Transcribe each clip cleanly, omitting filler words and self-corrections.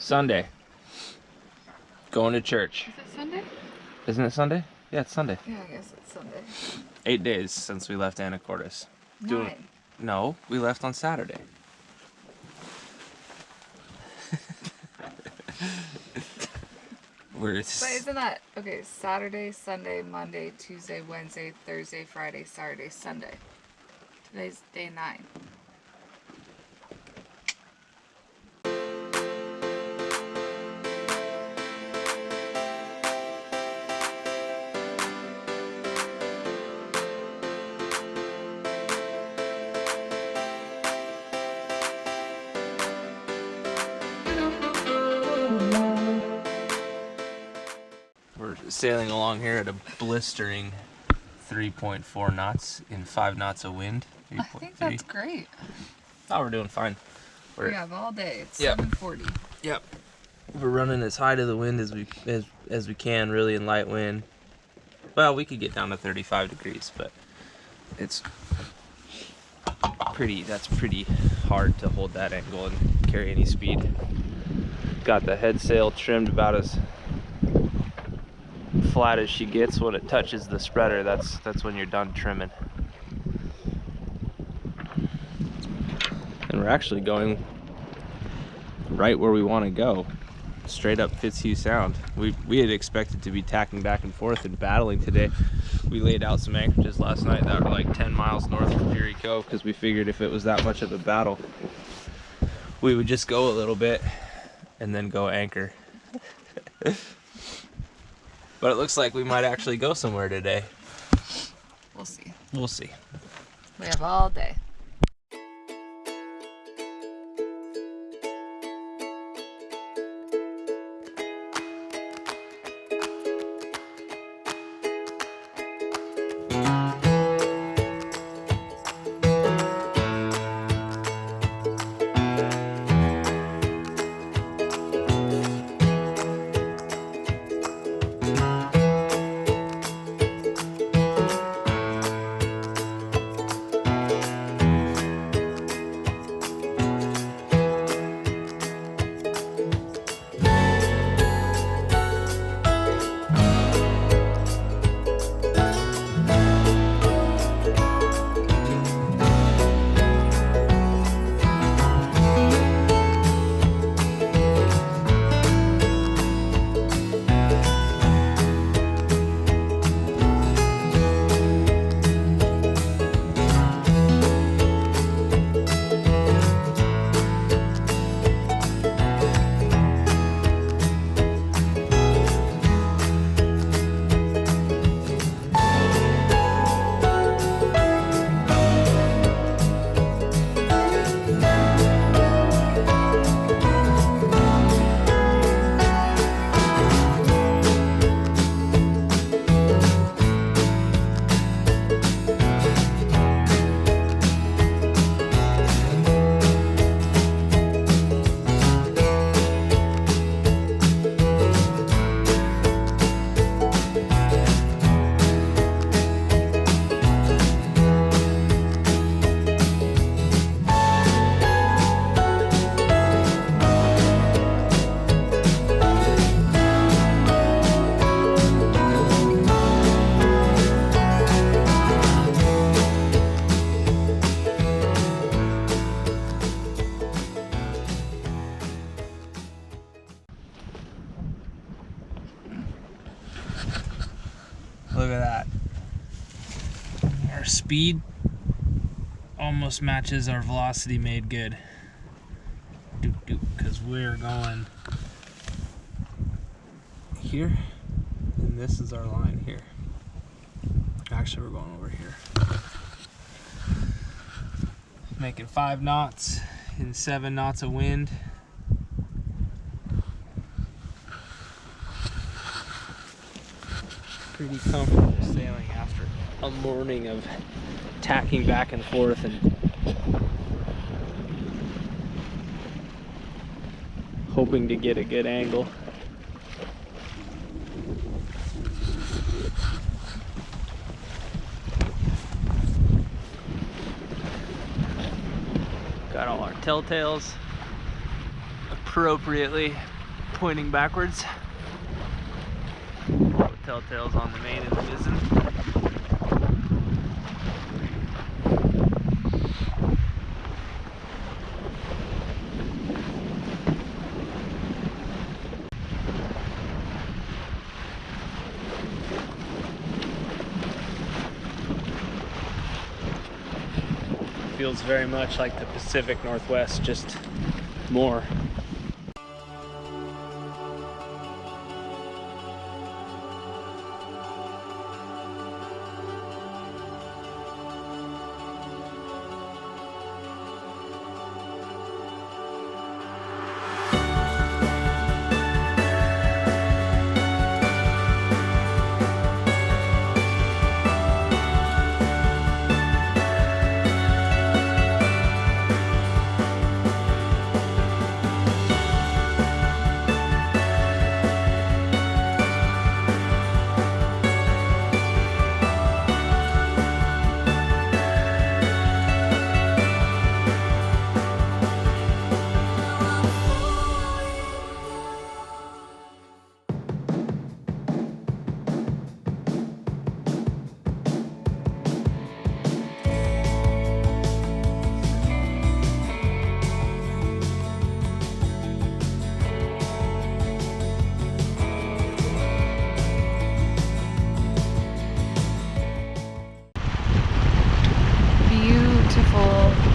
Sunday. Going to church. Is it Sunday? Isn't it Sunday? Yeah, it's Sunday. Yeah, I guess it's Sunday. 8 days since we left Anacortes. 9. No, we left on Saturday. But isn't that, okay, Saturday, Sunday, Monday, Tuesday, Wednesday, Thursday, Friday, Saturday, Sunday. Today's day 9. We're sailing along here at a blistering 3.4 knots in 5 knots of wind. I think that's great. Oh, we're doing fine. We have all day. It's Yep. 7:40. Yep. We're running as high to the wind as we can, really, in light wind. Well, we could get down to 35 degrees, but it's that's pretty hard to hold that angle and carry any speed. Got the head sail trimmed about as flat as she gets. When it touches the spreader, that's when you're done trimming. And we're actually going right where we want to go, straight up Fitz Hugh Sound. We had expected to be tacking back and forth and battling today. We laid out some anchorages last night that were like 10 miles north of Fury Cove because we figured if it was that much of a battle, we would just go a little bit and then go anchor. But it looks like we might actually go somewhere today. We'll see. We'll see. We have all day. Look at that. Our speed almost matches our velocity made good. Because we're going here, and this is our line here. Actually, we're going over here. Making 5 knots in 7 knots of wind. Pretty comfortable sailing after a morning of tacking back and forth and hoping to get a good angle. Got all our telltales appropriately pointing backwards. All the telltales on the main and the mizzen. Feels very much like the Pacific Northwest, just more.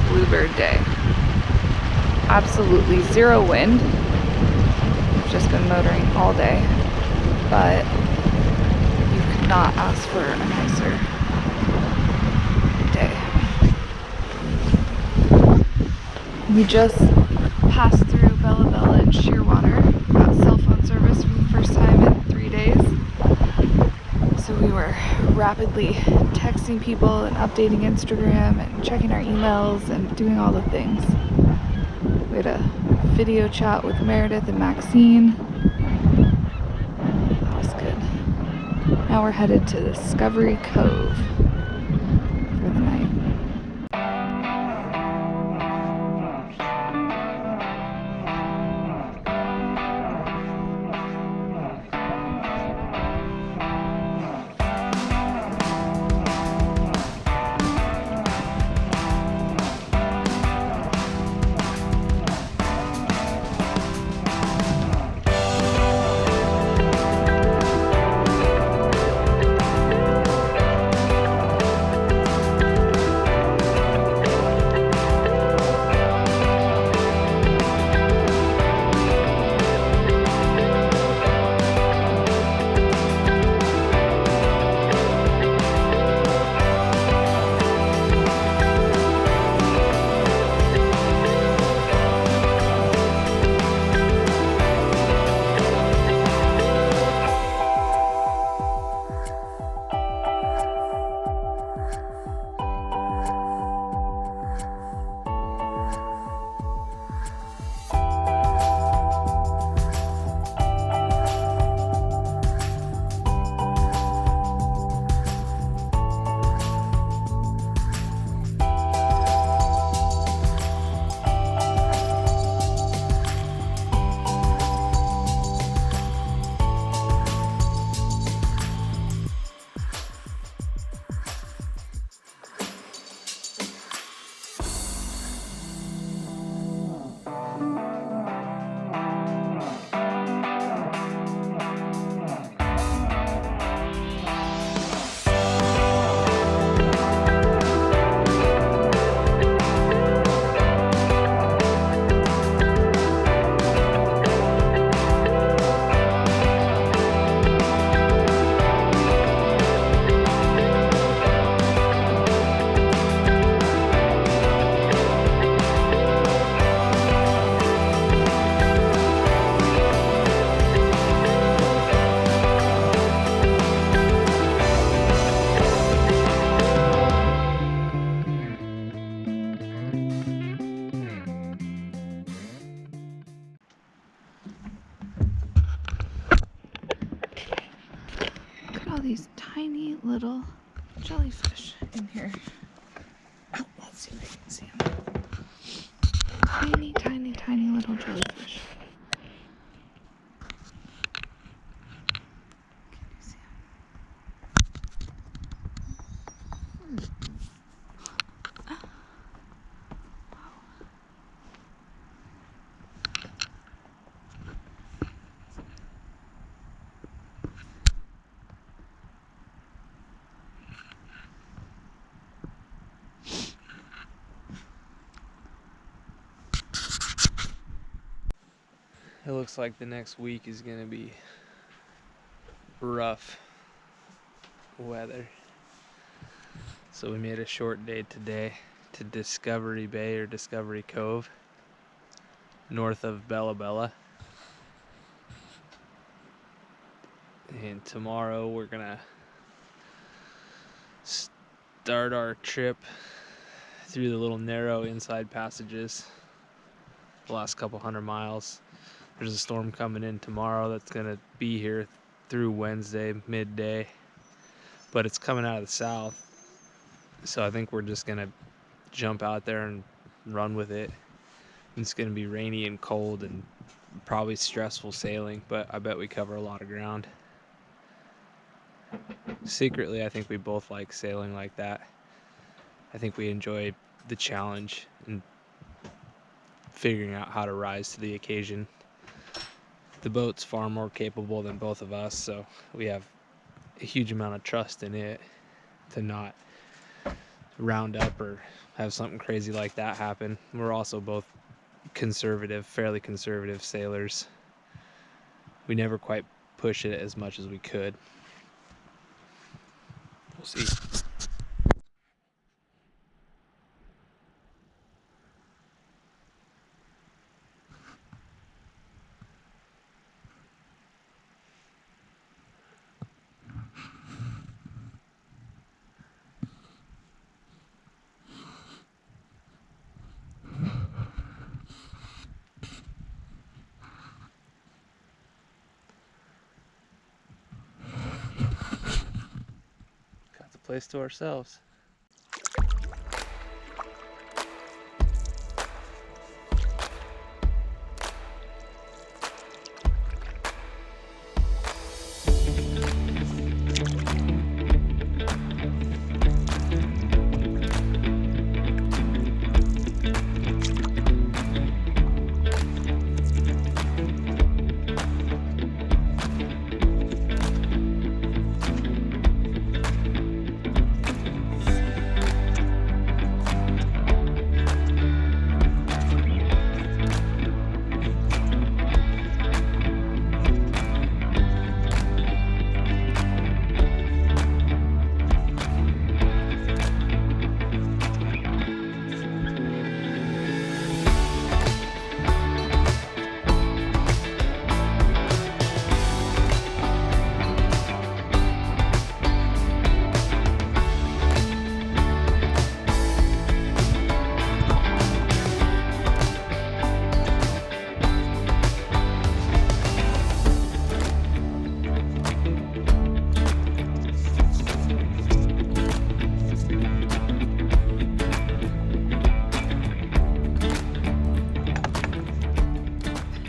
Bluebird day. Absolutely zero wind. We've just been motoring all day, but you could not ask for a nicer day. We just passed through Bella Bella and Shearwater. Got cell phone service for the first time in 3 days. So we were rapidly texting people and updating Instagram and checking our emails and doing all the things. We had a video chat with Meredith and Maxine. That was good. Now we're headed to Discovery Cove for the night. These tiny little jellyfish in here. Oh, let's see if I can see them. Tiny, tiny, tiny little jellyfish. It looks like the next week is gonna be rough weather. So we made a short day today to Discovery Bay or Discovery Cove, north of Bella Bella. And tomorrow we're gonna start our trip through the little narrow inside passages, the last couple 100 miles. There's a storm coming in tomorrow that's gonna be here through Wednesday midday, but it's coming out of the south, so I think we're just gonna jump out there and run with it. It's gonna be rainy and cold and probably stressful sailing, but I bet we cover a lot of ground. Secretly, I think we both like sailing like that. I think we enjoy the challenge and figuring out how to rise to the occasion. The boat's far more capable than both of us, so we have a huge amount of trust in it to not round up or have something crazy like that happen. We're also both conservative, fairly conservative sailors. We never quite push it as much as we could. We'll see. Got the place to ourselves.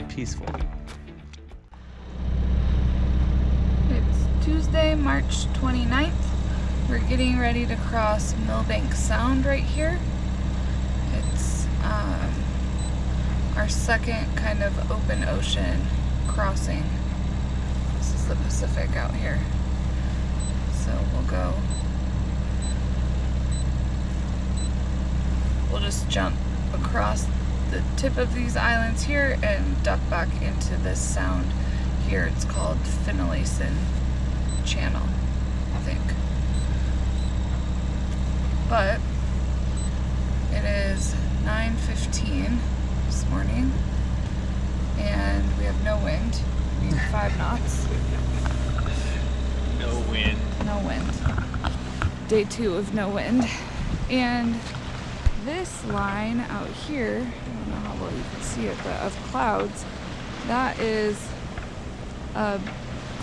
Peaceful. It's Tuesday, March 29th. We're getting ready to cross Milbanke Sound right here. It's our second kind of open ocean crossing. This is the Pacific out here. So we'll just jump across the tip of these islands here and duck back into this sound here. It's called Finlayson Channel, I think. But it is 9:15 this morning and we have no wind. We need 5 knots. No wind. No wind. Day 2 of no wind. And this line out here, I don't know how well you can see it, but of clouds, that is a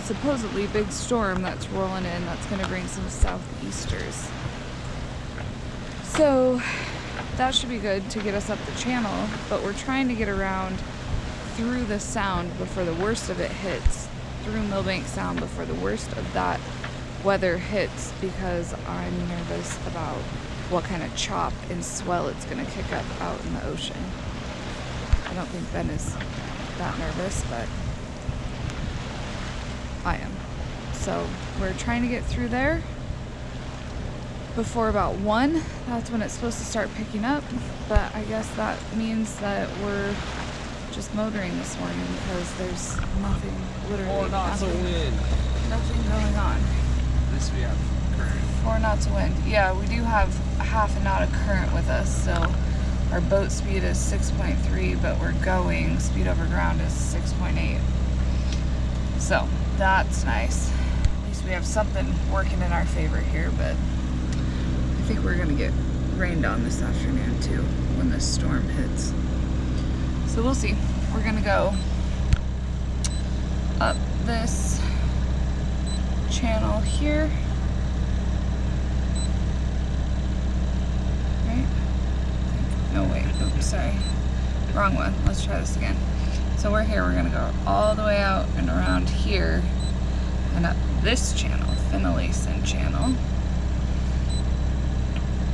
supposedly big storm that's rolling in that's going to bring some southeasters. So that should be good to get us up the channel, but we're trying to get around through the sound before the worst of it hits, through Milbanke Sound before the worst of that weather hits, because I'm nervous about what kind of chop and swell it's going to kick up out in the ocean. I don't think Ben is that nervous, but I am. So we're trying to get through there before about 1. That's when it's supposed to start picking up, but I guess that means that we're just motoring this morning because there's nothing, literally 4 knots of wind. nothing going on. This we have current. 4 knots of wind. Yeah, we do have a half a knot of current with us, so our boat speed is 6.3, but we're going, speed over ground is 6.8. So that's nice. At least we have something working in our favor here, but I think we're gonna get rained on this afternoon too when this storm hits. So we'll see. We're gonna go up this channel here. Right? No, wait. Oops, sorry. Wrong one. Let's try this again. So we're here. We're gonna go all the way out and around here and up this channel, Finlayson Channel.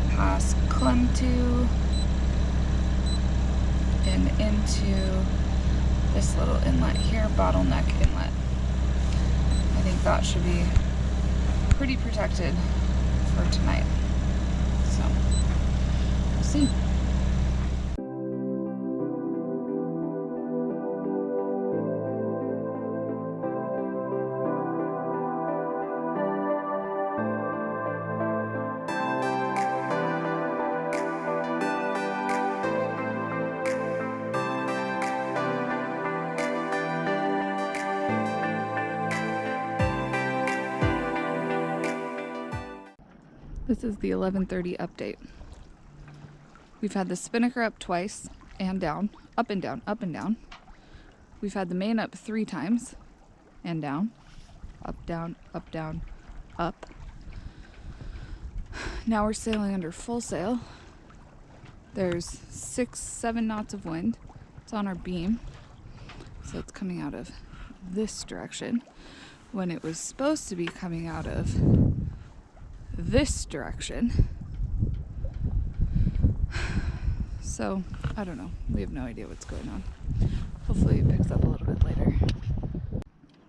Past Clemtu and into this little inlet here, Bottleneck Inlet. I think that should be pretty protected for tonight. So, we'll see. This is the 11:30 update. We've had the spinnaker up twice and down, up and down, up and down. We've had the main up 3 times and down, up, down, up, down, up. Now we're sailing under full sail. There's 6-7 knots of wind. It's on our beam, so it's coming out of this direction when it was supposed to be coming out of this direction. So I don't know, we have no idea what's going on. Hopefully it picks up a little bit later.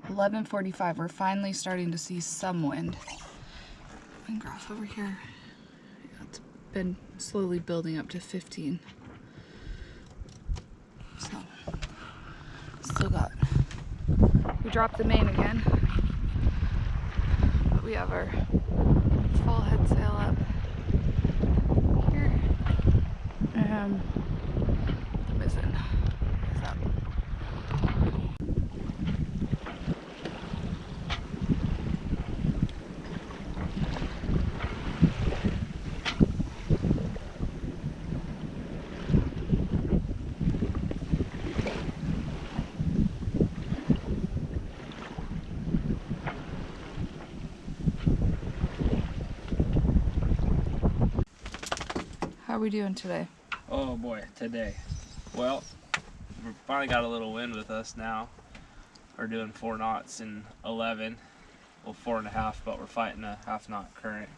11:45, we're finally starting to see some wind. Wind graph over here. Yeah, it's been slowly building up to 15. So still got, we dropped the main again, but we have our full head sail up here, and the mizzen is up. How are we doing today? Oh boy, today. Well, we finally got a little wind with us now. We're doing 4 knots and 11. Well, 4.5, but we're fighting a half knot current.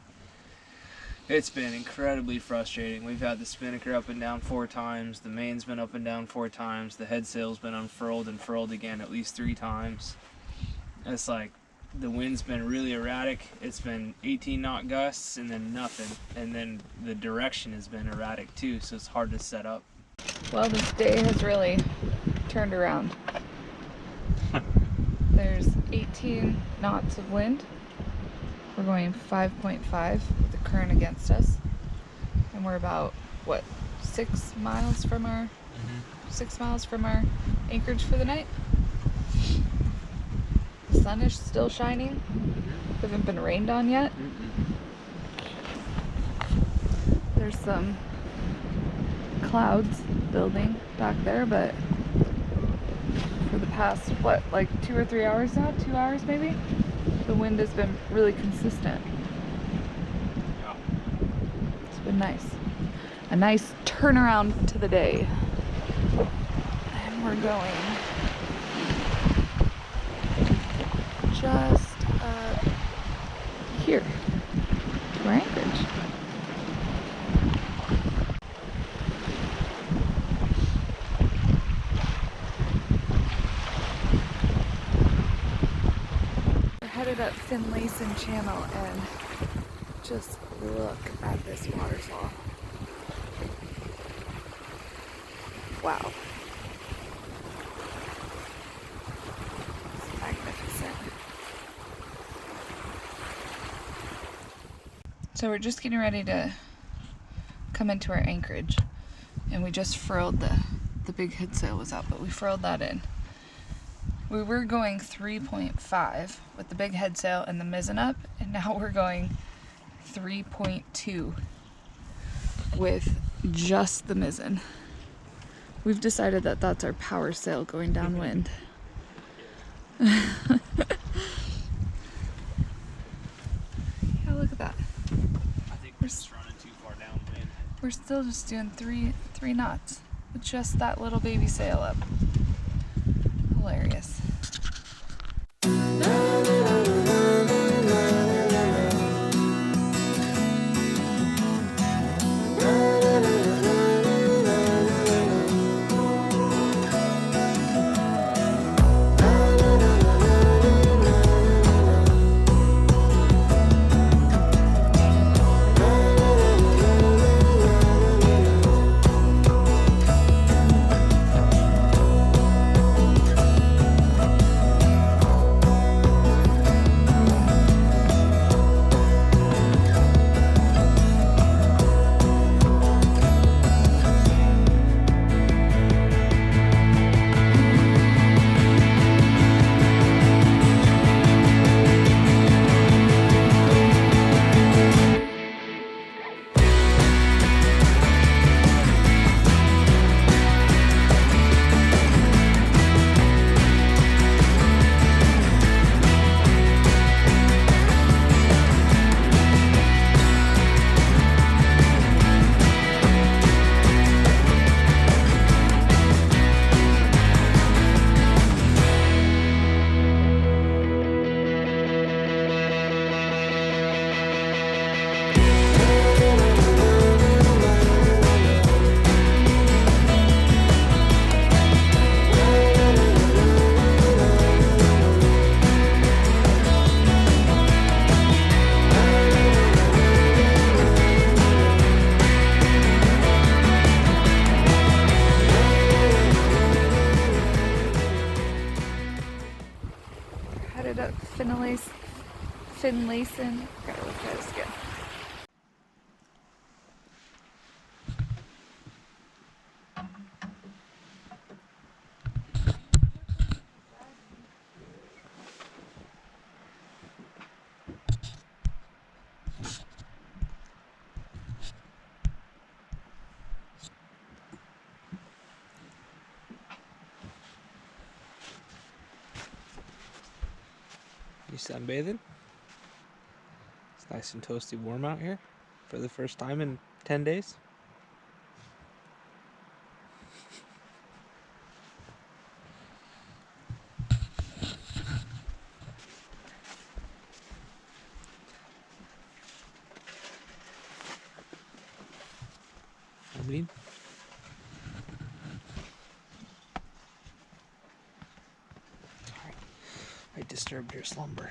It's been incredibly frustrating. We've had the spinnaker up and down 4 times. The main's been up and down 4 times. The head sail's been unfurled and furled again at least 3 times. It's like the wind's been really erratic. It's been 18 knot gusts and then nothing. And then the direction has been erratic too, so it's hard to set up. Well, this day has really turned around. There's 18 knots of wind. We're going 5.5 with the current against us. And we're about, what, 6 miles from our 6 miles from our anchorage for the night. The sun is still shining. We haven't been rained on yet. There's some clouds building back there, but for the past, what, like 2 or 3 hours now? 2 hours maybe? The wind has been really consistent. Yeah. It's been nice. A nice turnaround to the day. And we're going just here to our anchorage. We're headed up Finlayson Channel and just look at this waterfall. Wow. So we're just getting ready to come into our anchorage, and we just furled the big head sail was out, but we furled that in. We were going 3.5 with the big head sail and the mizzen up, and now we're going 3.2 with just the mizzen. We've decided that that's our power sail going downwind. Yeah, look at that. I think we're just running too far downwind. We're still just doing three knots with just that little baby sail up. Hilarious. Headed up Finlayson. Gotta look at this again. You sunbathing? It's nice and toasty warm out here for the first time in 10 days. I mean, sorry, I disturbed your slumber.